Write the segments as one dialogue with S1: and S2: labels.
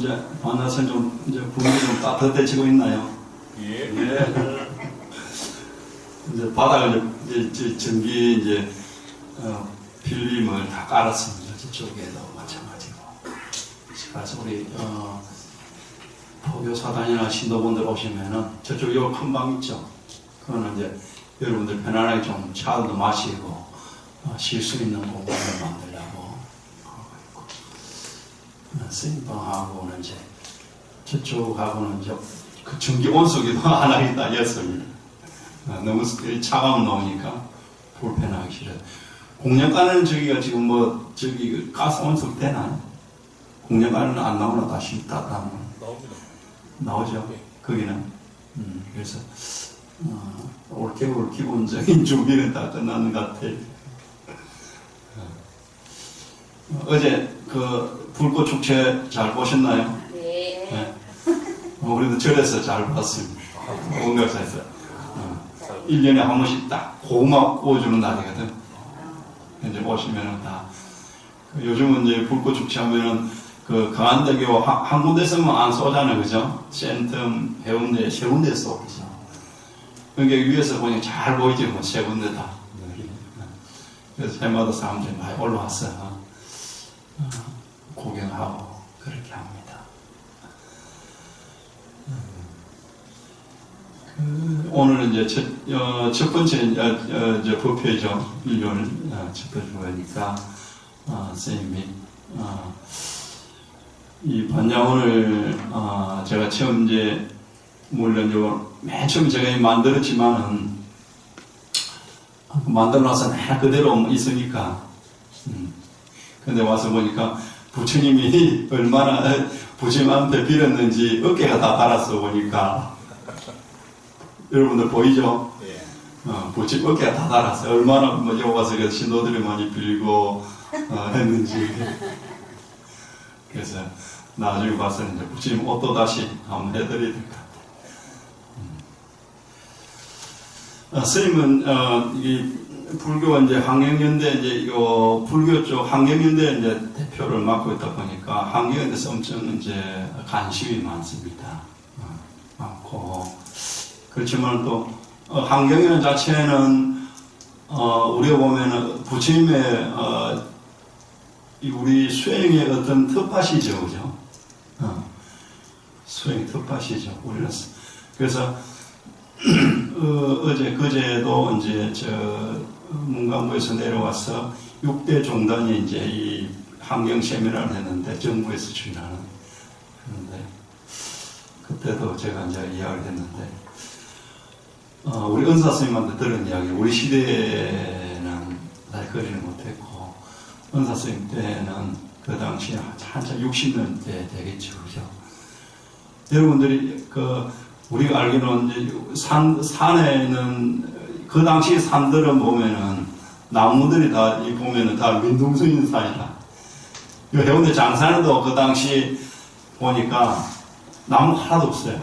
S1: 이제 만나서 좀 이제 분위기 좀 따뜻해지고 있나요?
S2: 예.
S1: 예. 이제 바닥을 이제 전기 이제 필름을 다 깔았습니다. 저쪽에도 마찬가지고. 그래서 우리 포교 사단이나 신도분들 오시면은 저쪽 요 큰 방 있죠. 그거는 이제 여러분들 편안하게 좀 차도 마시고 쉴 수 있는 공간을 만들려고 하고 있고, 스님방하고는 이제 저쪽하고는 이제 그 전기 온수기도 하나 있다 였습니다. 너무 차가운 나오니까 불편하기 싫어요. 공략가는 저기가 지금 뭐 저기 가스 온수 되나요? 공략가는 안 나오나 다시 나오나?
S2: 나옵니다.
S1: 나오죠. 거기는. 그래서 올겨울 기본적인 준비는 다 끝나는 것 같아요. 어제 그 불꽃 축제 잘 보셨나요?
S3: 네.
S1: 네. 우리도 절에서 잘 봤습니다. 온각사에서 1년에 한 번씩 딱 고구마 구워주는 날이거든. 이제 오시면은 다 요즘은 이제 불꽃 축제 하면은 그 강한대교 한 군데서만 안 쏘잖아요, 그죠? 센텀, 해운대, 세 군데 쏘죠. 그러니까 위에서 보니 잘 보이죠, 뭐 세 군데 다. 그래서 해마다 사람들이 많이 올라와서 구경하고 그렇게 합니다. 오늘은 이제 첫 번째 이제 법회죠. 1년 첫 번째 거니까 선생님이 이 반야원을 제가 처음 이제 물론 맨 처음 제가 만들었지만은 만들어놔서 나 그대로 있으니까 근데 와서 보니까 부처님이 얼마나 부처님한테 빌었는지 어깨가 다 달았어 보니까 여러분들 보이죠?
S2: 예.
S1: 부처님 어깨가 다 달았어요. 얼마나 뭐 여기 와서 신도들이 많이 빌고 했는지. 그래서 나중에 봐서는 이제 부처님 옷도 다시 한번 해드려야 될 것 같아요. 스님은 이 불교가 이제 환경연대 이제 이거 불교 쪽 환경연대 이제 대표를 맡고 있다 보니까 환경연대에서 엄청 이제 관심이 많습니다. 많고 그렇지만 또 환경연 자체는 우리가 보면은 부처님의 우리 수행의 어떤 텃밭이죠, 그죠? 수행의 텃밭이죠. 우리는 그래서 어제 그제도 이제 문광부에서 내려와서 6대 종단이 이제 이 환경 세미나를 했는데 정부에서 주관하는 그런데 그때도 제가 이제 이야기를 했는데 우리 은사 스님한테 들은 이야기, 우리 시대에는 잘 거리는 못했고 은사 스님 때는 그 당시에 한참 60년대 되겠죠, 그죠? 여러분들이 우리가 알기로는 이제 산에는 그 당시 산들은 보면은 나무들이 다 보면은 다 민둥성 있는 산이다. 해운대 장산에도 그 당시 보니까 나무 하나도 없어요.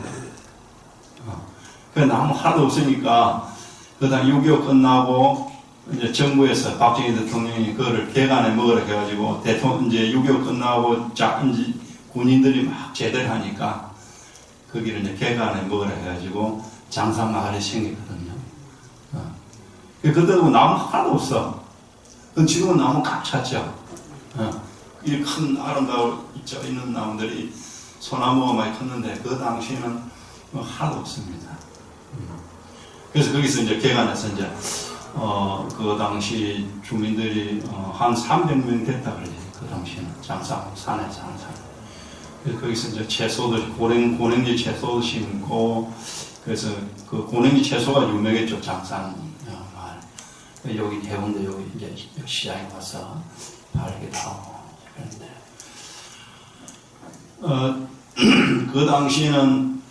S1: 그 나무 하나도 없으니까 그다음 6.25 끝나고 이제 정부에서 박정희 대통령이 그거를 개간에 먹으라 해가지고 이제 6.25 끝나고 이제 군인들이 막 제대를 하니까 거기를 이제 개간에 먹으라 해가지고 장상 마을이 생겼거든요. 그때도 나무 하나도 없어. 지금은 나무 꽉 찼죠. 이 큰 아름다운 있는 나무들이 소나무가 많이 컸는데 그 당시에는 하나도 없습니다. 그래서 거기서 이제 개간에서 이제 그 당시 주민들이 한 300명 됐다 그래요. 그 당시에는 장상 산에 사는 사람. 거기서 이제 채소도 고랭지 채소도 심고 그래서 그 고랭지 채소가 유명했죠. 장산 마을. 여기 해운대 여기 이제 시장에 와서 팔기도 하고 그런데 그 당시에는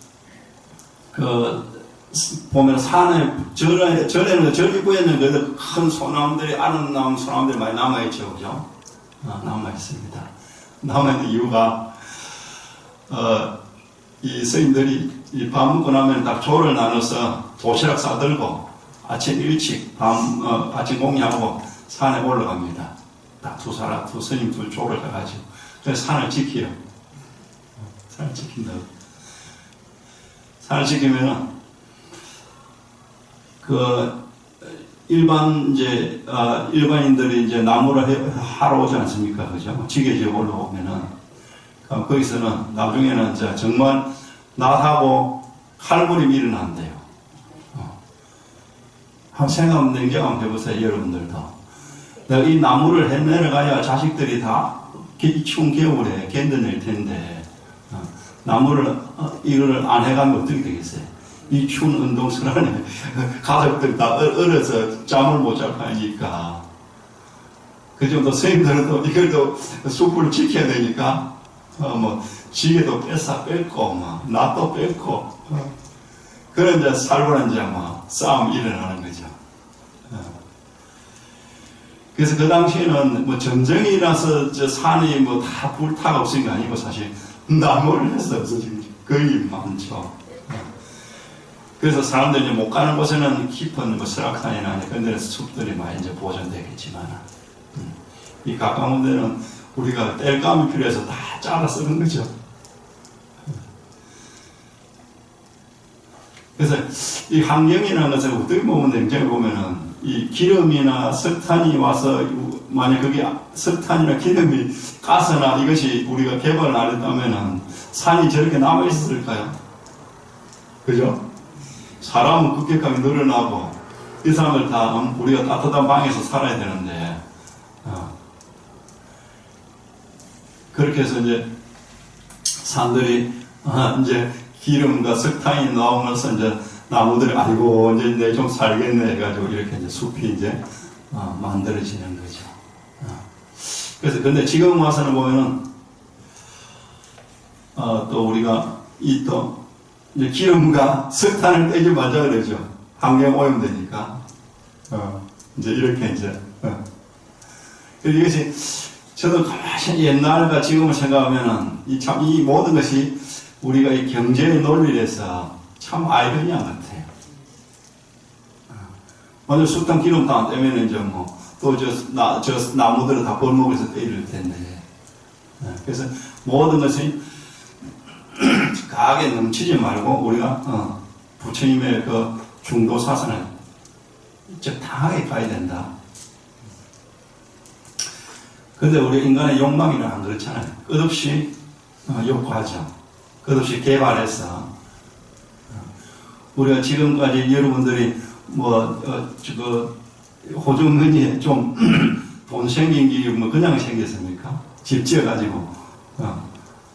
S1: 보면 산에 절에는 절기구에는 그래도 큰 소나무들이 아름다운 소나무들이 많이 남아있죠, 그죠? 남아있습니다. 남아있는 이유가 이 스님들이 이 밥 먹고 나면 딱 조를 나눠서 도시락 싸들고 아침 일찍 아침 공양하고 산에 올라갑니다. 딱 두 스님 두 조를 가가지고 그래서 산을 지켜요. 산을 지킨다고. 산을 지키면은 그 일반인들이 이제 나무를 하러 오지 않습니까? 그죠? 지게지에 올라오면은 거기서는 나중에는 이제 정말 낫하고 칼부림이 일어난대요. 한번 생각 냉정하게 해보세요, 여러분들도. 내가 이 나무를 내려가야 자식들이 다 이 추운 겨울에 견뎌낼 텐데, 나무를, 이걸 안 해가면 어떻게 되겠어요? 이 추운 운동선안에 가족들 다 얼어서 잠을 못 잘 거니까. 그 정도 선생님들은 이걸도 숲을 지켜야 되니까, 지게도 뺏고, 낫도 뺏고, 그런 이제 살벌한 이제 싸움이 일어나는 거죠. 그래서 그 당시에는 전쟁이 나서 산이 다 불타가 없은 게 아니고 사실 나무를 해서 지금 거의 많죠. 그래서 사람들이 이제 못 가는 곳에는 깊은 설악산이나 그런 데는 숲들이 많이 이제 보존되겠지만, 이 가까운 데는 우리가 땔감이 필요해서 다 잘라 쓰는 거죠. 그래서 이 환경이라는 것을 어떻게 보면 냉정히 보면은 이 기름이나 석탄이 와서 만약 그게 석탄이나 기름이 가스나 이것이 우리가 개발을 안 했다면은 산이 저렇게 남아 있었을까요? 그죠? 사람은 급격하게 늘어나고 이 사람들 다 우리가 따뜻한 방에서 살아야 되는데 그렇게 해서 이제 산들이 이제 기름과 석탄이 나오면서 이제 나무들이 아이고 이제 내 좀 살겠네 해가지고 이렇게 이제 숲이 이제 만들어지는 거죠. 그래서 근데 지금 와서는 보면은 또 우리가 이 또 이제 기름과 석탄을 떼지 말자 그러죠. 환경 오염되니까 이제 이렇게 이제 이것이 저도 가만히 옛날과 지금을 생각하면은 이 모든 것이 우리가 이 경제의 논리에서 참 아이러니한 것 같아요. 만약 석탄 기름 다 안 떼면 이제 또 저 나무들을 다 벌목에서 떼일 텐데. 그래서 모든 것이 가하게 넘치지 말고 우리가 부처님의 그 중도 사상을 적당하게 가야 된다. 그런데 우리 인간의 욕망이는 안 그렇잖아요. 끝없이 욕구하죠. 끝없이 개발해서 우리가 지금까지 여러분들이 호주머니에 좀 돈 생긴 게 그냥 생겼습니까? 집 지어가지고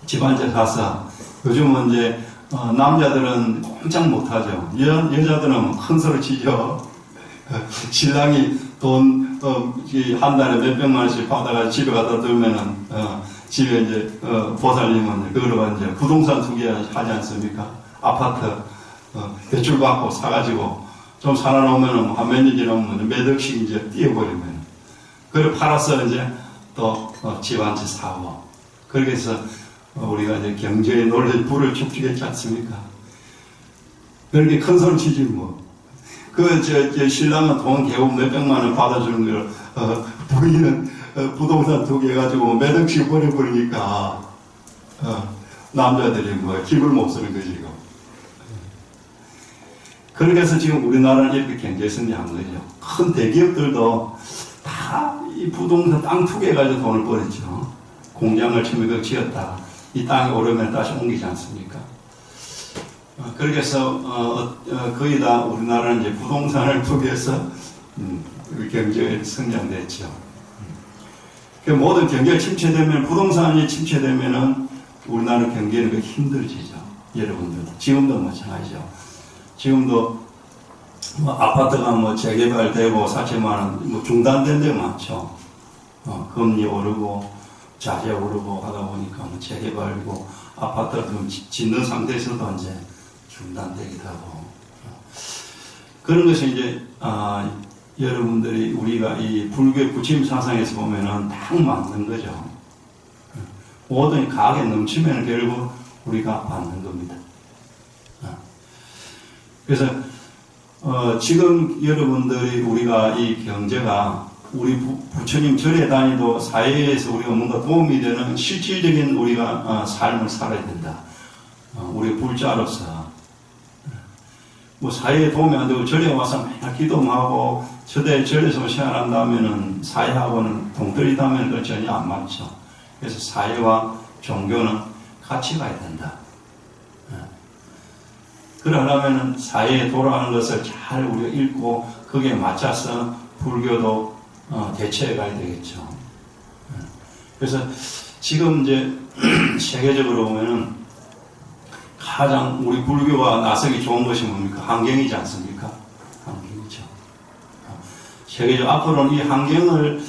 S1: 집 한 채 사서 요즘은 이제 남자들은 꼼짝 못하죠. 여자들은 큰 소리 치죠. 신랑이 돈 한 달에 몇백만 원씩 받아가 집에 갖다 두면은 집에 이제 보살님은 그걸로 이제 부동산 투기 하지 않습니까? 아파트 대출 받고 사가지고 좀 살아놓으면은 한 몇 년 지나면 몇 억씩 이제 띄어버리면 그걸 팔아서 이제 또 집 한 채 사고 그렇게 해서 우리가 이제 경제의 논리에 불을 축주겠지 않습니까? 그렇게 큰 소리 치지 뭐. 신랑은 돈 겨우 몇백만 원 받아주는 걸 부인은 부동산 투기 해가지고 몇 억씩 버려버리니까 남자들이 힘을 못 쓰는 거지 이거. 그렇게 해서 지금 우리나라는 이렇게 경제 승리한 거죠. 큰 대기업들도 다 이 부동산 땅 투기해가지고 돈을 버렸죠. 공장을 처음에 지었다. 이 땅이 오르면 다시 옮기지 않습니까? 그렇게 해서 거의 다 우리나라는 이제 부동산을 투기해서 경제에 성장됐죠. 모든 경제가 침체되면 부동산이 침체되면은 우리나라 경제는 힘들어지죠. 여러분들 지금도 마찬가지죠. 지금도 아파트가 재개발되고 사채만 중단된 데 많죠. 금리 오르고 자재 오르고 하다 보니까 재개발이고 아파트를 좀 짓는 상태에서도 이제 중단되기도 하고 그런 것이 이제 여러분들이 우리가 이 불교 부처님 사상에서 보면은 딱 맞는 거죠. 모든 가게 넘치면 결국 우리가 받는 겁니다. 그래서 지금 여러분들이 우리가 이 경제가 우리 부처님 절에 다니도 사회에서 우리가 뭔가 도움이 되는 실질적인 우리가 삶을 살아야 된다. 우리 불자로서 뭐 사회에 도움이 안 되고 절에 와서 맨날 기도만 하고 절에서 생활한다면은 사회하고는 동떨이다면 그건 전혀 안 맞죠. 그래서 사회와 종교는 같이 가야 된다. 그러려면은 사회에 돌아가는 것을 잘 우리가 읽고 거기에 맞춰서 불교도 대처해 가야 되겠죠. 그래서 지금 이제 세계적으로 보면은 가장 우리 불교가 나서기 좋은 것이 뭡니까? 환경이지 않습니까? 환경이죠. 세계적 앞으로는 이 환경을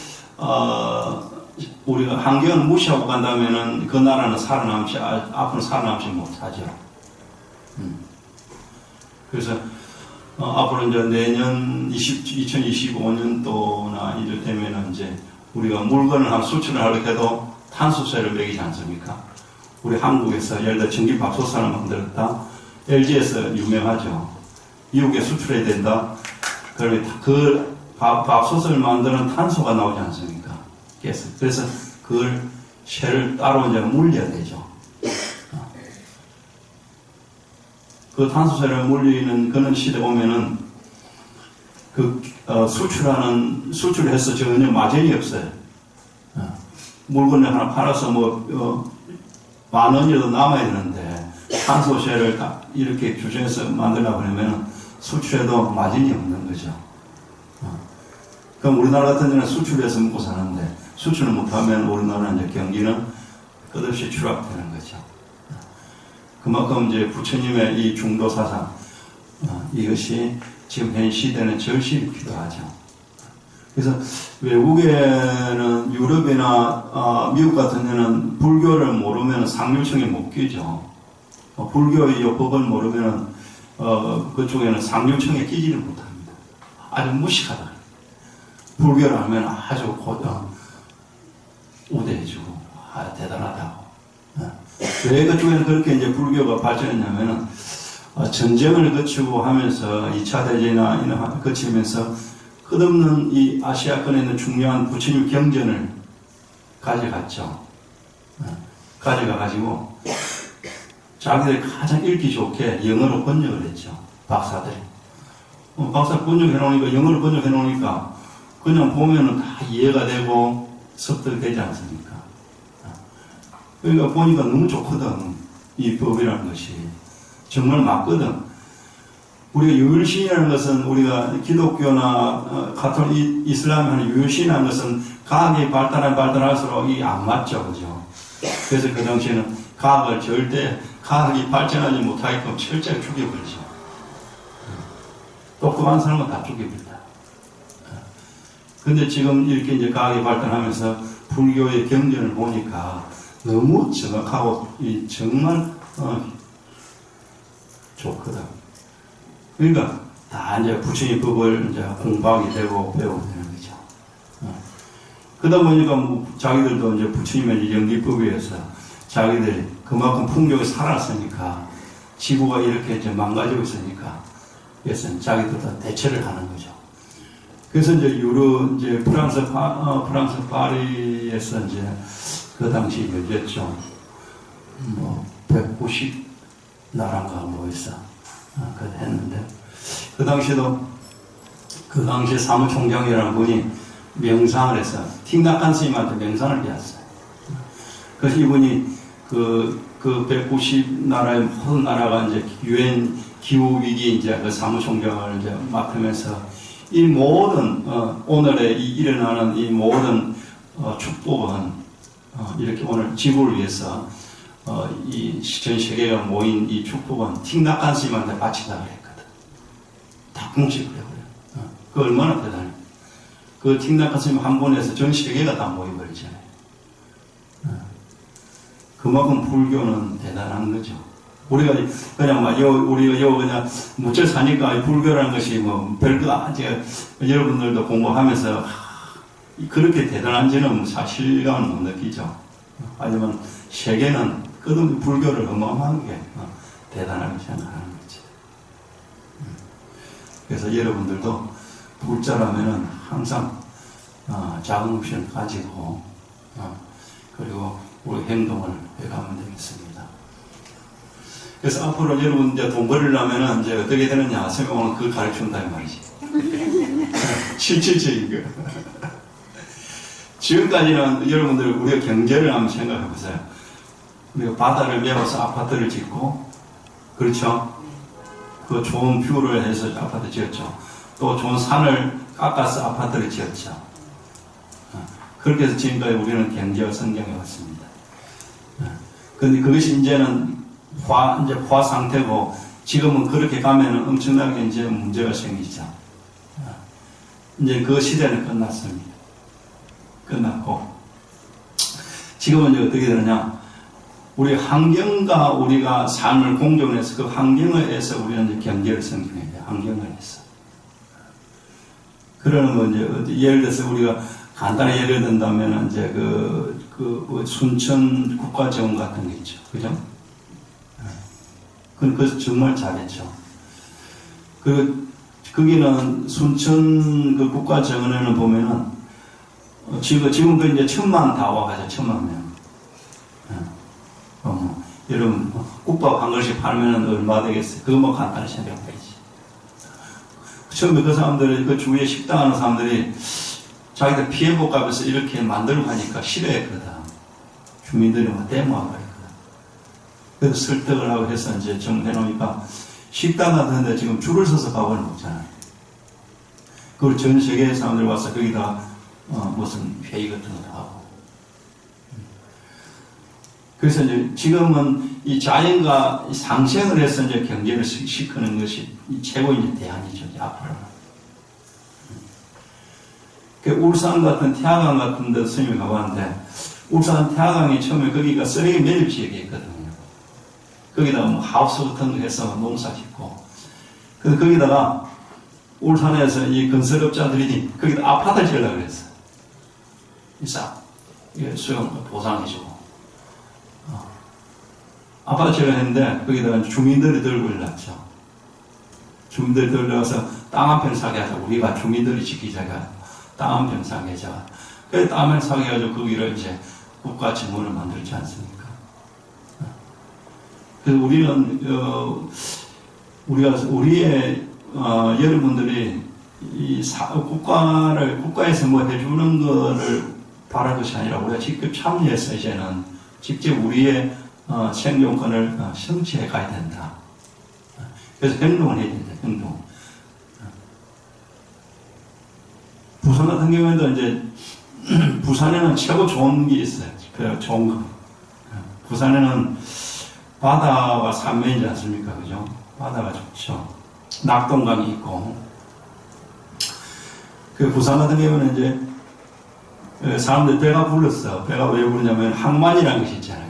S1: 우리가 환경을 무시하고 간다면은 그 나라는 앞으로 살아남지 못하죠. 그래서 앞으로 이제 내년 2025년도나 이럴 때면은 이제 우리가 물건을 한 수출을 하려고 해도 탄소세를 매기지 않습니까? 우리 한국에서 예를 들어 전기밥솥을 만들었다. LG에서 유명하죠. 미국에 수출해야 된다. 그러면 그 밥솥을 만드는 탄소가 나오지 않습니까? 그래서 그걸 세를 따로 이제 물려야 되죠. 그 탄소세를 물리는 그런 시대 보면은 수출을 해서 전혀 마진이 없어요. 물건을 하나 팔아서 만 원이라도 남아야 되는데 탄소세를 이렇게 규정해서 만들려고 하면 수출해도 마진이 없는 거죠. 그럼 우리나라 같은 데는 수출해서 먹고 사는데 수출을 못하면 우리나라 이제 경기는 끝없이 추락되는 거죠. 그만큼 이제 부처님의 이 중도 사상 이것이 지금 현 시대는 절실히 필요하죠. 그래서 외국에는 유럽이나 미국 같은 데는 불교를 모르면 상류층에 못 끼죠. 불교의 법을 모르면 그쪽에는 상류층에 끼지를 못합니다. 아주 무식하다. 불교를 하면 아주 우대해주고 대단하다고. 왜 그쪽에는 그렇게 이제 불교가 발전했냐면은 전쟁을 거치고 하면서 2차 대전이나 이런 거치면서 끝없는 이 아시아권에 있는 중요한 부처님 경전을 가져갔죠. 가져가가지고 자기들이 가장 읽기 좋게 영어로 번역을 했죠. 박사들이. 박사 번역해 놓으니까, 영어로 번역해 놓으니까 그냥 보면은 다 이해가 되고 습득되지 않습니까? 그러니까 보니까 너무 좋거든. 이 법이라는 것이. 정말 맞거든. 우리가 유일신이라는 것은 우리가 기독교나 가톨릭, 이슬람이 하는 유일신이라는 것은 과학이 발달할수록 이게 안 맞죠. 그죠? 그래서 그 당시에는 과학이 발전하지 못하게끔 철저히 죽여버리죠. 똑똑한 사람은 다 죽여버린다. 근데 지금 이렇게 이제 과학이 발달하면서 불교의 경전을 보니까 너무 정확하고 정말 좋거든. 그러니까 다 이제 부처님 법을 이제 공부하게 되고 배우게 되는 거죠. 그러다 보니까 자기들도 이제 부처님의 연기법에 의해서 자기들이 그만큼 풍족이 살았으니까 지구가 이렇게 이제 망가지고 있으니까 그래서 자기들도 대처를 하는 거죠. 그래서 이제 이제 프랑스 파리에서 이제 그 당시 열렸죠. 190 나라인가 있어. 그걸 했는데, 그 당시에도, 그 당시 사무총장이라는 분이 명상을 해서, 틱낙한 스님한테 명상을 배웠어요. 그래서 이분이 그 190 나라의 모든 나라가 이제 유엔 기후위기 이제 그 사무총장을 이제 맡으면서 이 모든, 오늘의 일어나는 이 모든 축복은 이렇게 오늘 지구를 위해서 이 전 세계가 모인 이 축복은 틱낙한 스님한테 바치다 그랬거든. 다 공식을 해버려요. 그 얼마나 대단해. 그 틱낙한 스님 한 번에서 전 세계가 다 모여버리잖아요. 그만큼 불교는 대단한 거죠. 우리가 그냥 우리가 그냥 무절 사니까 불교라는 것이 별거 제가 여러분들도 공부하면서 그렇게 대단한지는 사실감은 못 느끼죠. 하지만 세계는 끝없이 불교를 어마어마하게 대단하게 생각하는 거지. 그래서 여러분들도 불자라면은 항상 자긍심을 가지고 그리고 우리 행동을 해가면 되겠습니다. 그래서 앞으로 여러분 이제 돈 벌으려면 이제 어떻게 되느냐 설명은 그걸 가르친다 이 말이지. 실질적인 거. 지금까지는 여러분들 우리가 경제를 한번 생각해 보세요. 우리가 바다를 메워서 아파트를 짓고, 그렇죠? 그 좋은 뷰를 해서 아파트 지었죠. 또 좋은 산을 깎아서 아파트를 지었죠. 그렇게 해서 지금까지 우리는 경제가 성장해 왔습니다. 그런데 그것이 이제는 화 상태고, 지금은 그렇게 가면은 엄청나게 이제 문제가 생기죠. 이제 그 시대는 끝났습니다. 끝났고, 지금은 이제 어떻게 되느냐. 우리 환경과 우리가 삶을 공존해서 그 환경을 해서 우리는 이제 경제를 성장해야 돼요. 환경을 해서. 그러는 거 이제, 예를 들어서 우리가 간단히 예를 든다면 이제 순천 국가정원 같은 게 있죠. 그죠? 그래서 정말 잘했죠. 거기는 순천 그 국가정원에는 보면은 지금 그 이제 1000만 다 와가지고 1000만 명. 여러분, 국밥 한 그릇씩 팔면은 얼마 되겠어요? 그거 뭐 간단히 생각해야지. 처음에 그 사람들이, 그 주위에 식당 하는 사람들이 자기들 피해볼까 해서 이렇게 만들고 하니까 싫어했거든. 주민들이 막 데모하고 그랬거든. 그래서 설득을 하고 해서 이제 정해놓으니까 식당 같은 데 지금 줄을 서서 밥을 먹잖아요. 그리고 전 세계 사람들이 와서 거기다 무슨 회의 같은 것도 하고. 그래서 이제 지금은 이 자연과 상생을 해서 이제 경제를 시키는 것이 최고의 이제 대안이죠, 이제 앞으로는. 울산 같은 태화강 같은 데 스님이 가봤는데, 울산 태화강이 처음에 거기가 쓰레기 매립 지역이었거든요. 거기다가 뭐 하우스 같은 거 해서 농사 짓고. 그래서 거기다가 울산에서 이 건설업자들이 거기다 아파트를 지으려고 그랬어. 이게 수용 보상해주고. 아파트 지으려고 했는데, 거기다가 주민들이 들고 일났죠. 주민들이 들어가서 땅 한 편 사게 하자. 우리가 주민들이 지키자가 땅 한 편 사게 하자. 그래서 땅 한 편 사게 해가지고 거기를 이제 국가정원을 만들지 않습니까? 그래서 우리는, 우리의, 여러분들이 국가에서 뭐 해주는 거를 바랄 것이 아니라 우리가 직접 참여해서 이제는 직접 우리의 생존권을 성취해 가야 된다. 그래서 행동을 해야 된다, 행동. 부산 같은 경우에도 이제, 부산에는 최고 좋은 게 있어요. 좋은 거. 부산에는 바다와 산면이지 않습니까? 그죠? 바다가 좋죠. 낙동강이 있고. 그 부산 같은 경우는 이제, 사람들 배가 불렀어. 배가 왜 부르냐면 항만이라는 것이 있잖아요.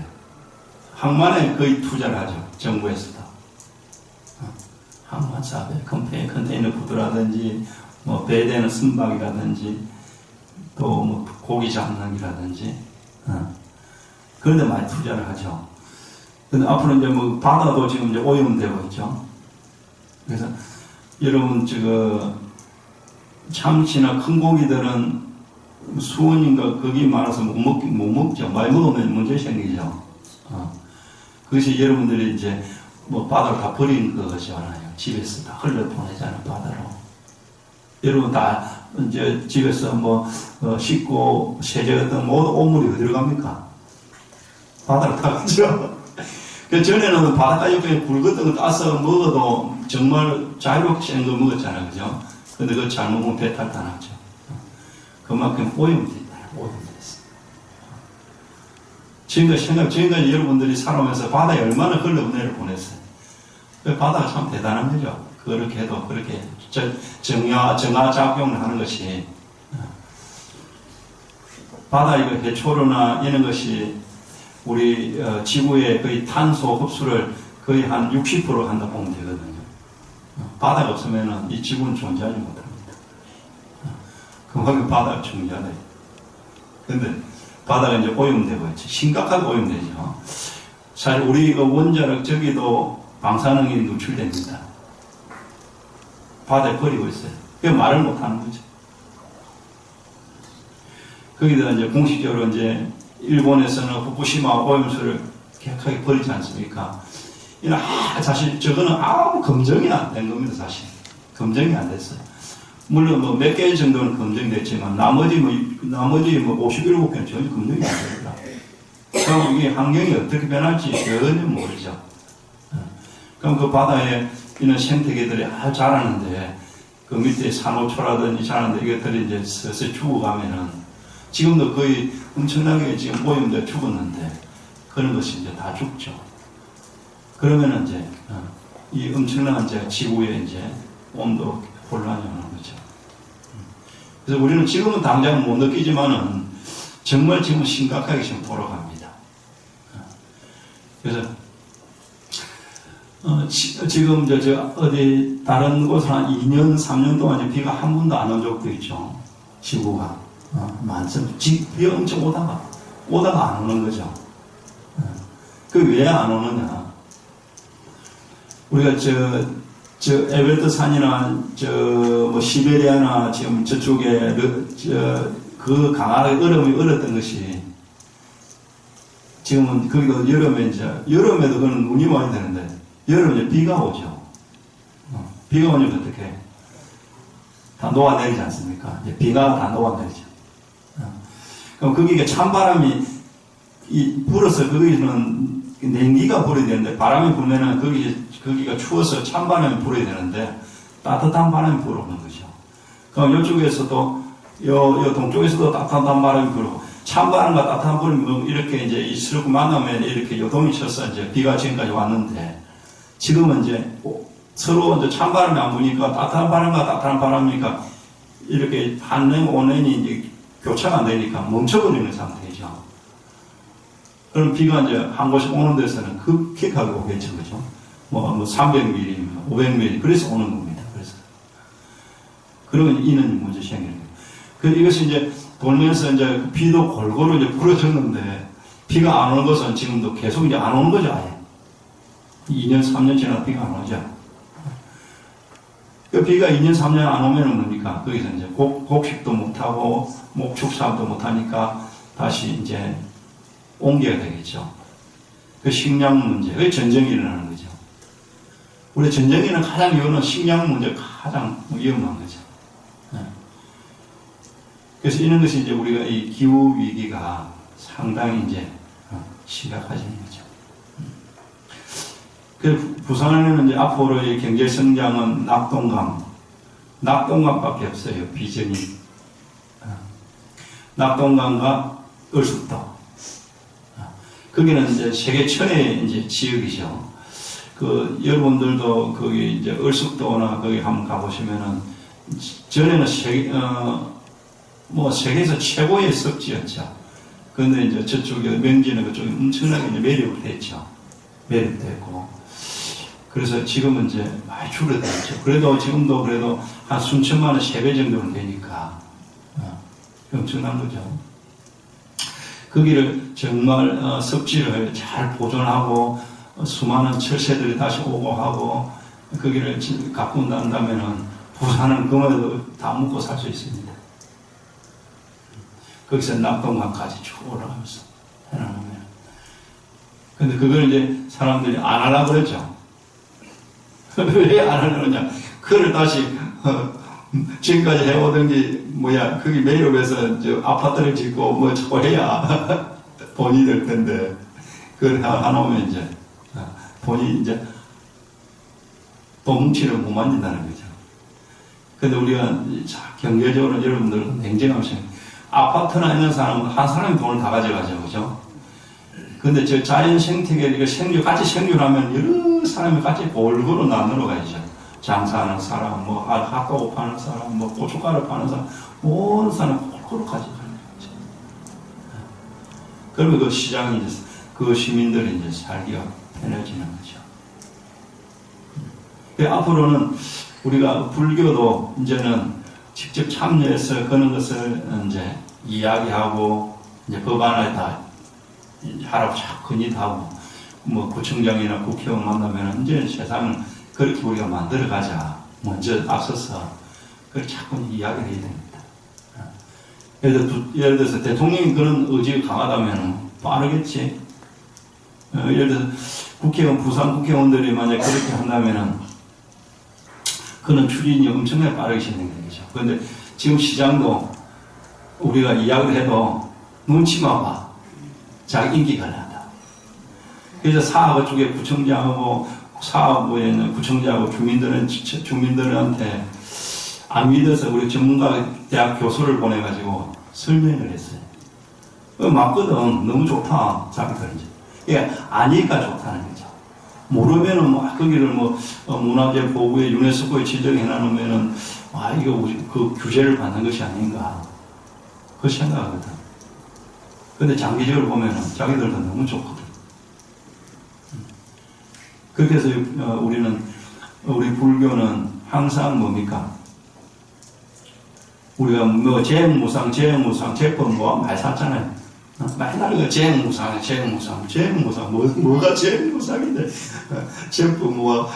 S1: 항만에 거의 투자를 하죠. 정부에서도. 항만 사업에 컨테이너 구두라든지, 뭐, 배대는 선박이라든지, 또 뭐, 고기 잡는이라든지, 그런 데 많이 투자를 하죠. 근데 앞으로 이제 뭐, 바다도 지금 이제 오염되고 있죠. 그래서, 여러분, 참치나 큰 고기들은 수온인가 거기 많아서 못 먹죠. 많이 먹으면 문제 생기죠. 그것이 여러분들이 이제 뭐 바다로 다 버린 거잖아요. 집에서 다 흘려보내잖아요, 바다로. 여러분 다 이제 집에서 뭐 씻고 세제 같은 모든 오물이 어디로 갑니까? 바다로 다 가죠. 그 전에는 바닷가 옆에 굴 같은 거 따서 먹어도 정말 자유롭게 센 거 먹었잖아요, 그죠? 근데 그거 잘 먹으면 배탈 다 나죠. 그만큼 오염됐다. 오염됐어. 지금까지 여러분들이 살아오면서 바다에 얼마나 흘러내를 보냈어요. 바다가 참 대단한 거죠. 그렇게 해도 그렇게 정화작용을 하는 것이 바다 이거 해초류나 이런 것이 우리 지구의 거의 탄소 흡수를 거의 한 60% 한다 보면 되거든요. 바다가 없으면 이 지구는 존재하지 못합니다. 그만큼 바다가 중요하다. 근데 바다가 이제 오염되고 있죠. 심각하게 오염되죠. 사실 우리 원자력 저기도 방사능이 노출됩니다. 바다에 버리고 있어요. 그게 말을 못하는 거죠. 거기다 이제 공식적으로 이제 일본에서는 후쿠시마 오염수를 객하게 버리지 않습니까? 사실 저거는 아무 검증이 안 된 겁니다, 사실. 검증이 안 됐어요. 물론 뭐 몇 개 정도는 검증됐지만 나머지 57개는 전혀 검증이 안 됩니다. 그럼 이게 환경이 어떻게 변할지 전혀 모르죠. 그럼 그 바다에 있는 생태계들이 아주 자라는데 그 밑에 산호초라든지 자라는데 이것들이 이제 서서히 죽어가면은 지금도 거의 엄청나게 지금 오염돼 죽었는데 그런 것이 이제 다 죽죠. 그러면은 이제 이 엄청난 이제 지구에 이제 온도 혼란이 오는 거죠. 그래서 우리는 지금은 당장 못 느끼지만은 정말 지금 심각하게 지금 돌아갑니다. 그래서 지금 어디 다른 곳은 한 2년, 3년 동안 비가 한 번도 안 온 적도 있죠. 지구가 많습니다. 비가 엄청 오다가 안 오는 거죠. 그 왜 안 오느냐? 우리가 에베레스트 산이나 뭐 시베리아나 지금 저쪽에 그 강하게 얼음이 얼었던 것이 지금은 거기도 여름에도 그는 눈이 많이 되는데 여름에 비가 오죠. 비가 오면 어떻게 다 녹아내리지 않습니까? 비가 다 녹아내리죠. 그럼 거기에 찬바람이 불어서 거기는 냉기가 불어야 되는데 바람이 불면은 거기가 추워서 찬바람이 불어야 되는데 따뜻한 바람이 불어오는 거죠. 그럼 이쪽에서도 요 동쪽에서도 따뜻한 바람이 불고 찬바람과 따뜻한 바람이 이렇게 이제 이스럽고 만나면 이렇게 요동이 쳐서 이제 비가 지금까지 왔는데 지금은 이제 서로 이제 찬바람이 안 부니까 따뜻한 바람과 따뜻한 바람이니까 이렇게 한냉 온냉이 이제 교차가 안 되니까 멈춰버리는 상태이죠. 그럼 비가 이제 한 곳에 오는 데서는 급격하게 오겠죠, 그죠? 뭐 300mm, 500mm, 그래서 오는 겁니다. 그래서. 그러면 이는 문제 생기는 거예요. 이것이 이제 돌면서 이제 비도 골고루 이제 불어졌는데 비가 안 오는 것은 지금도 계속 이제 안 오는 거죠, 아예. 2년, 3년 지나 비가 안 오죠. 그 비가 2년, 3년 안 오면은 뭡니까? 거기서 이제 곡식도 못하고, 목축사업도 못하니까 다시 이제 옮겨야 되겠죠. 그 식량 문제, 그 전쟁이 일어나는 거죠. 우리 전쟁에는 가장 이유는 식량 문제가 가장 위험한 거죠. 그래서 이런 것이 이제 우리가 이 기후 위기가 상당히 이제 심각해지는 거죠. 그 부산에는 이제 앞으로의 경제 성장은 낙동강밖에 없어요. 비전이. 낙동강과 을숙도. 거기는 이제 세계 천의 이제 지역이죠. 여러분들도 거기 이제 을숙도나 거기 한번 가보시면은 전에는 세계에서 최고의 습지였죠. 그런데 이제 저쪽에 명지는 그쪽에 엄청나게 이제 매력을 했죠. 매력됐고. 그래서 지금은 이제 많이 줄어들었죠. 그래도 지금도 그래도 한 수천만 원 3배 정도는 되니까 엄청난 거죠. 거기를 정말 습지를 잘 보존하고 수많은 철새들이 다시 오고 하고 거기를 가꾼다면은 부산은 그만해도 다 먹고 살 수 있습니다. 거기서 낙동강까지 쭉 올라가면서 해나가면. 근데 그걸 이제 사람들이 안 하려고 그랬죠. 왜 안 하려느냐. 그걸 다시 지금까지 해오던 게 거기 매력에서 아파트를 짓고 뭐 저거 해야 돈이 될 텐데 그걸 해놓으면 이제 돈이 이제 돈 뭉치를 못 만진다는 거죠. 근데 우리가 경제적으로 여러분들은 냉정하시면 아파트나 있는 사람은 한 사람이 돈을 다 가져가죠, 그죠? 근데 저 자연 생태계 같이 생존하면 여러 사람이 같이 골고루 나누러 가야죠. 장사하는 사람, 뭐 핫도그 파는 사람, 뭐 고춧가루 파는 사람, 모든 사람 골고루 가져가는 거죠. 그러면 그 시장이 이제 그 시민들이 이제 살기가 편해지는 거죠. 앞으로는 우리가 불교도 이제는 직접 참여해서 그런 것을 이제 이야기하고 이제 법안에 다 하라고 자꾸 건의하고 뭐 구청장이나 국회의원 만나면 이제 세상을 그렇게 우리가 만들어 가자. 먼저 앞서서 그걸 자꾸 이야기를 해야 됩니다. 예를 들어서 대통령이 그런 의지가 강하다면 빠르겠지. 예를 들어서 부산 국회의원들이 만약 그렇게 한다면은 그는 추진이 엄청나게 빠르게 진행되는 거죠. 그런데 지금 시장도 우리가 이야기를 해도 눈치만 봐. 자기 인기 관리한다. 그래서 사업 쪽에 구청장하고 사업부에 있는 구청장하고 주민들한테 안 믿어서 우리 전문가 대학 교수를 보내가지고 설명을 했어요. 맞거든. 너무 좋다. 자기들 이제. 이게 아니까 좋다는 거죠. 모르면은 거기를 문화재 보호구에 유네스코에 지정해 놔놓으면은 이거 그 규제를 받는 것이 아닌가. 그 생각하거든. 근데 장기적으로 보면은 자기들도 너무 좋거든. 그렇게 해서 우리 불교는 항상 뭡니까? 우리가 재무상, 제법 많이 샀잖아요. 맨날 그 재무상, 뭐가 재무상인데? 제법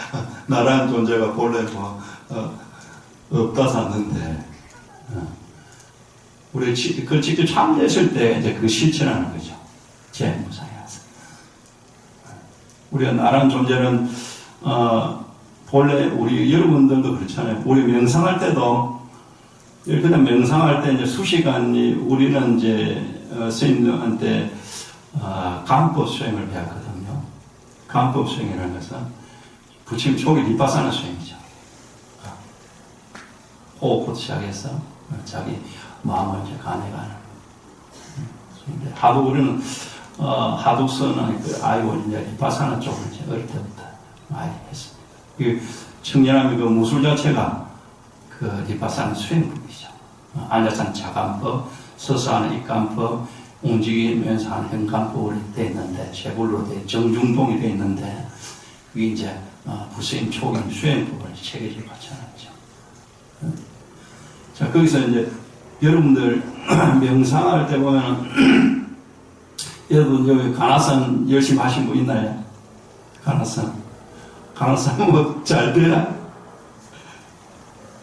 S1: 나라는 존재가 본래 없다 샀는데, 우리 그걸 직접 참여했을 때 이제 그 실천하는 거죠. 재무상이라서. 우리가 나라는 존재는, 본래 우리 여러분들도 그렇잖아요. 우리 명상할 때도, 그냥 명상할 때 이제 수시간이 우리는 이제 스님들한테 간법 수행을 배웠거든요. 간법 수행이라는 것은 부처님 초기 비파사나 수행이죠. 호흡부터 시작해서 자기 마음을 이제 간해가는. 하도 우리는 하독서는 아이고 이제 비파사나 쪽을 이제 어릴 때부터 많이 했습니다. 그 청년하면 그 무술 자체가 그 비파사나 수행법이죠. 앉아서 하는 자간법, 서서 하는 입간법, 움직이면서 하는 현간법으로 되어 있는데, 세불로 정중동이 되어 있는데, 그게 이제 부처님 초기 수행법을 체계적으로 갖춰놨죠. 자, 거기서 이제 여러분들 명상할 때 보면은 여러분 여기 간화선 열심히 하신 분 있나요? 간화선 뭐 잘 돼야?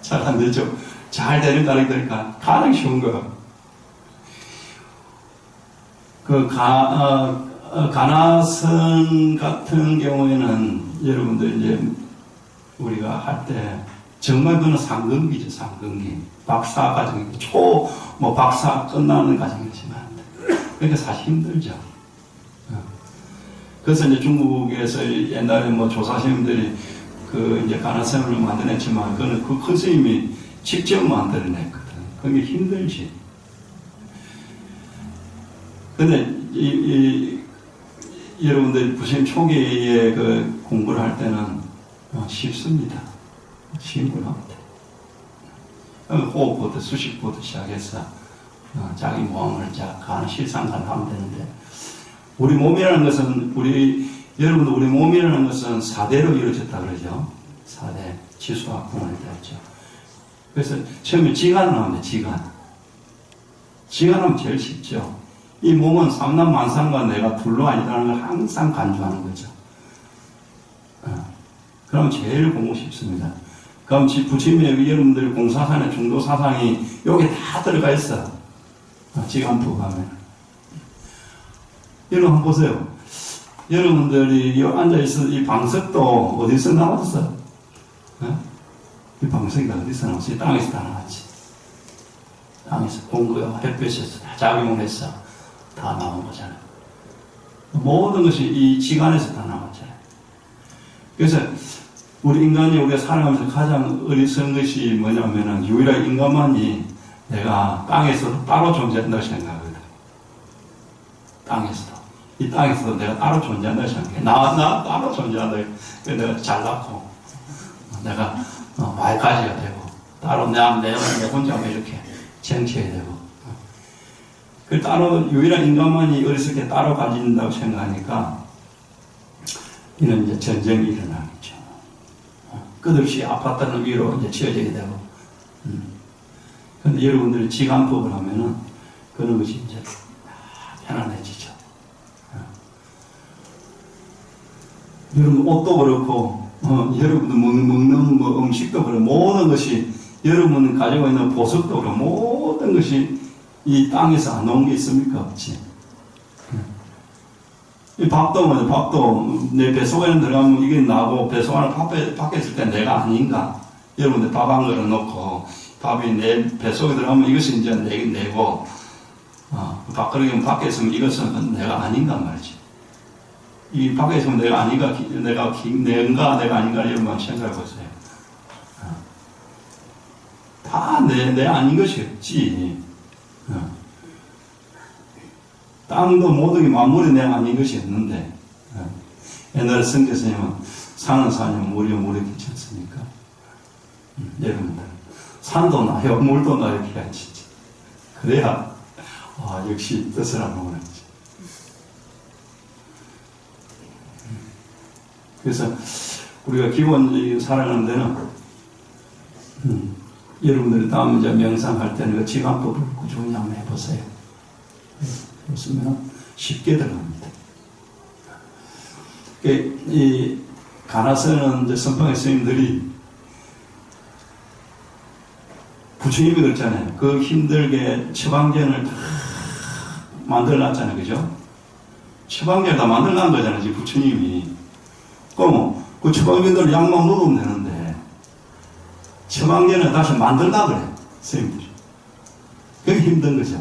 S1: 잘 안 되죠. 잘 되는 가르치니까 가장 쉬운 거. 간화선 같은 경우에는 여러분들 이제 우리가 할 때 정말 그는 상근기죠, 상근기. 박사 과정, 박사 끝나는 과정이지만. 그러니까 사실 힘들죠. 그래서 이제 중국에서 옛날에 조사스님들이 이제 간화선을 만들어냈지만, 그거는 그 큰 스님이 직접 만들어냈거든. 그게 힘들지. 근데, 여러분들이 부처님 초기에 공부를 할 때는 쉽습니다. 쉬운 걸 합니다. 호흡부터 수식부터 시작해서 자기 몸을 실상을 하면 되는데, 우리 몸이라는 것은, 여러분들 우리 몸이라는 것은 4대로 이루어졌다 그러죠. 4대. 지수학공을 했죠. 그래서 처음에 지간을 나오는데, 지간하면 제일 쉽죠. 이 몸은 삼남만상과 내가 둘로 아니라는 걸 항상 간주하는 거죠. 그럼 제일 공부 쉽습니다. 그럼 부처님의 여러분들 공사산의 중도사상이 여기 다 들어가 있어. 지간법 하면. 여러분 한번 보세요. 여러분들이 여기 앉아있어, 이 방석도 어디서 나왔어? 이 방석이 어디서 나왔어? 이 땅에서 다 나왔지. 땅에서 공구와 햇볕에서 다 작용을 해서 다 나온 거잖아요. 모든 것이 이 지간에서 다 나왔잖아요. 그래서 우리가 살아가면서 가장 어리석은 것이 뭐냐면은, 유일하게 인간만이 내가 땅에서 따로 존재한다고 생각하거든. 땅에서도. 이 땅에서도 내가 따로 존재한다고 생각해. 나 따로 존재한다. 그래서 내가 잘났고, 내가 말까지가 되고, 따로 내 혼자 이렇게 정치해야 되고. 그 따로, 유일한 인간만이 어리석게 따로 가진다고 생각하니까, 이는 이제 전쟁이 일어나겠죠. 끝없이 아파트는 위로 이제 치워지게 되고. 근데 여러분들이 지간법을 하면은, 그런 것이 이제 편안해지죠. 여러분 옷도 그렇고, 여러분들 먹는 음식도 그렇고, 모든 것이, 여러분 가지고 있는 보석도 그렇고, 모든 것이 이 땅에서 안 나온 게 있습니까? 없지. 이 밥도 뭐죠? 밥도 내 뱃속에는 들어가면 이게 나고 뱃속 안에 밖에 있을 때 내가 아닌가? 여러분들 밥 한 그릇 넣고 밥이 내 뱃속에 들어가면 이것이 이제 내고 밥그릇이 밖에 있으면 이것은 내가 아닌가 말이지. 이 밖에 있으면 내가 아닌가, 내가 아닌가 이런 생각해 보세요. 다 내 아닌 것이 없지. 땅도 모든 게 만물이 내 아닌 것이 없는데, 옛날에 성경에서는 산은 산이면 물이 그렇지 않습니까? 여러분들, 산도 나요, 물도 나요, 이렇게 해야지. 그래야, 역시 뜻을 알고 그랬지. 그래서, 우리가 기본적인 살아가는 데는, 여러분들이 다음 이제 명상할 때는 그 지관법을 꾸준히 한번 해보세요. 그렇으면 쉽게 들어갑니다. 이 가나서는 이제 선방의 스님들이 부처님이 그랬잖아요. 그 힘들게 처방전을 다 만들어놨잖아요. 그죠? 처방전을 다 만들어놓은 거잖아요. 지금 부처님이. 그럼 그 처방전을 약만 먹으면 되는데 처방전을 다시 만들라 그래. 스님들이. 그게 힘든 거죠.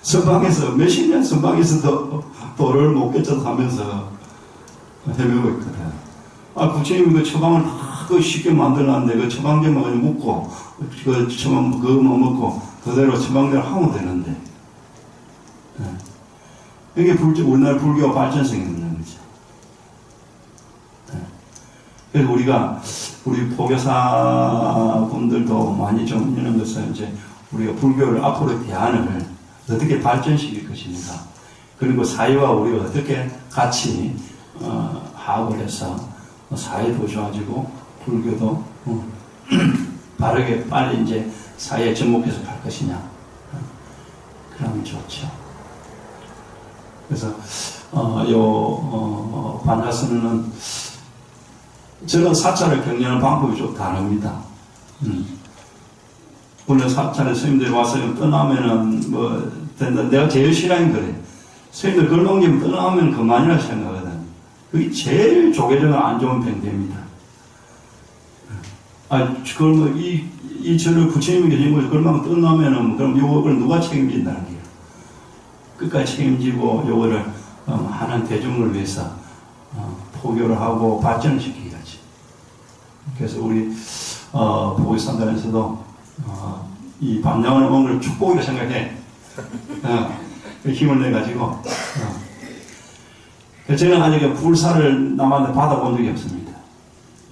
S1: 선방에서 몇십 년 선방에서도 도를 못 깨쳐서 하면서 헤매고 있거든. 부처님이 그 처방을 다 그 쉽게 만들어놨는데 그 처방전만 그냥 묻고 그 처방 그거만 먹고 그대로 처방대로 하면 되는데 이게 우리나라 불교 발전성이 있는 거죠. 그래서 우리 포교사분들도 많이 좀 이런 것을 이제 우리가 불교를 앞으로 대안을 어떻게 발전시킬 것인가, 그리고 사회와 우리가 어떻게 같이 화합을 해서 사회도 좋아지고 불교도 바르게 빨리 이제 사회에 접목해서 갈 것이냐, 그러면 좋죠. 그래서 반야선언은 저는 사찰을 격려하는 방법이 좀 다릅니다. 물론 사찰에 스님들이 와서 떠나면은 뭐 된다. 내가 제일 싫어하는 거래. 스님들 글 넘기면 떠나면 그만이라 생각하거든. 그게 제일 조계적으로 안 좋은 병입니다. 그걸 뭐 이 절을 부처님이 계신 곳에 그러면 떠나면은 그럼 요걸 누가 책임진다는 거예요. 끝까지 책임지고 요거를 하는 대중을 위해서 포교를 하고 발전을 시켜야지. 그래서 우리 보이산단에서도 이 반야원을 오늘 축복이라 생각해. 힘을 내가지고. 저는 아직 불사를 남한테 받아본 적이 없습니다.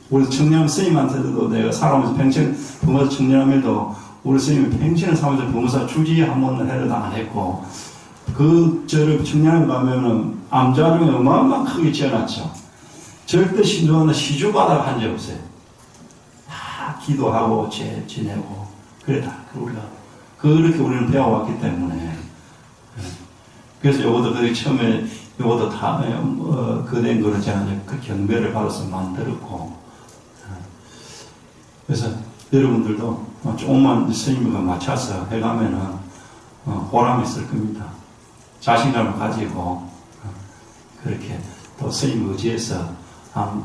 S1: 우리 청년 스님한테도 내가 살아오면서 평생 부모사 청년하면도 우리 스님이 평생을 살면서 부모사 주지 한 번은 해도 안 했고, 저를 청년하게 가면은 암자 중에 어마어마하게 크게 지어놨죠. 절대 신중하나 시주바닥 한 적 없어요. 다 기도하고 지내고 그래. 우리가 그렇게 우리는 배워왔기 때문에. 그래서 요것도 처음에 요것도 다 그된 거를 제가 그 경배를 받아서 만들었고. 그래서 여러분들도 조금만 스님과 맞춰서 해가면은 보람이 있을 겁니다. 자신감을 가지고 그렇게 또 스님 의지해서 한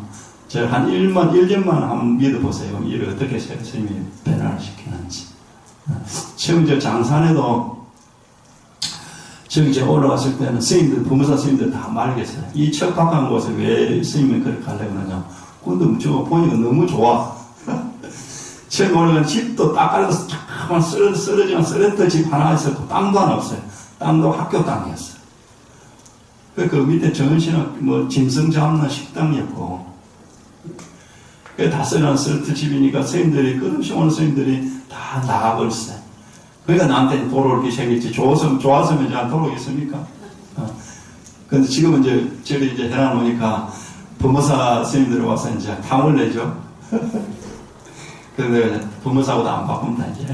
S1: 1년만 한번 믿어보세요. 일을 어떻게 스님이 변화를 시키는지. 처음 장산에도 저기 올라갔을 때는 스님들, 부모사 스님들 다 말겠어요. 이 척박한 곳에 왜 스님이 그렇게 가려고 하냐. 근데 저거 보니까 너무 좋아. 처음 올라간 집도 딱 깔아서 쫙 쓰러진 집 하나 있었고, 땅도 하나 없어요. 땅도 학교 땅이었어요. 그 밑에 정은씨는 뭐 짐승 잡는 식당이었고, 다 쓰러진 집이니까 스님들이, 끝없이 오는 스님들이 다 나가버렸어요. 그러니까 나한테 도로를 생겼지. 좋았으면 이제 안 도로겠습니까? 근데 지금은 저를 해놔놓으니까 부모사 스님들이 와서 이제 탕을 내죠. 그런데 부모사보다 안 바꾼다, 이제.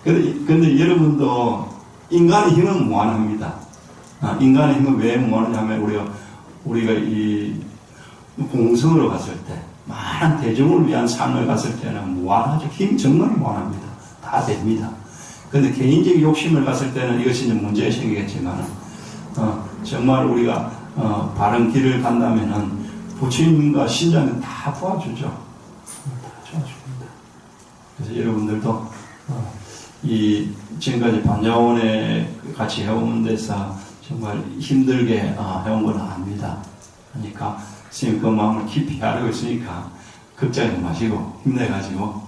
S1: 근데 여러분도 인간의 힘은 무한합니다. 인간의 힘은 왜 무한하냐면 우리가 이 공성으로 갔을 때, 많은 대중을 위한 삶을 갔을 때는 무한하죠. 힘 정말 무한합니다. 다 됩니다. 근데 개인적 욕심을 갔을 때는 이것이 이제 문제가 생기겠지만, 정말 우리가, 바른 길을 간다면은 부처님과 신자는 다 도와주죠. 다 도와줍니다. 그래서 여러분들도, 지금까지 반야원에 같이 해온 데서 정말 힘들게 해온 건 압니다. 그러니까, 선생님 그 마음을 깊이 알고 있으니까, 걱정하지 마시고, 힘내가지고,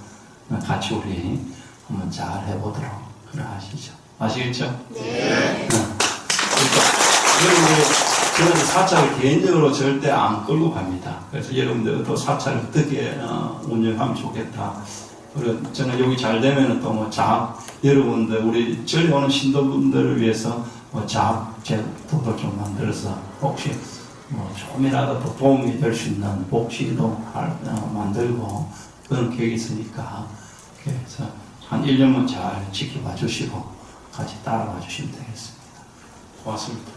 S1: 같이 우리 한번 잘 해보도록 그래 하시죠. 아시겠죠? 네. 그러니까 여러분들 저는 사찰을 개인적으로 절대 안 끌고 갑니다. 그래서 여러분들도 사찰을 어떻게 운영하면 좋겠다. 그리고 저는 여기 잘 되면은 또 뭐 여러분들 우리 절에 오는 신도분들을 위해서 뭐 제도도 좀 만들어서 혹시 뭐 조금이라도 더 도움이 될 수 있는 복지도 만들고 그런 계획이 있으니까 그래서 한 1년만 잘 지켜봐 주시고 같이 따라와 주시면 되겠습니다. 고맙습니다.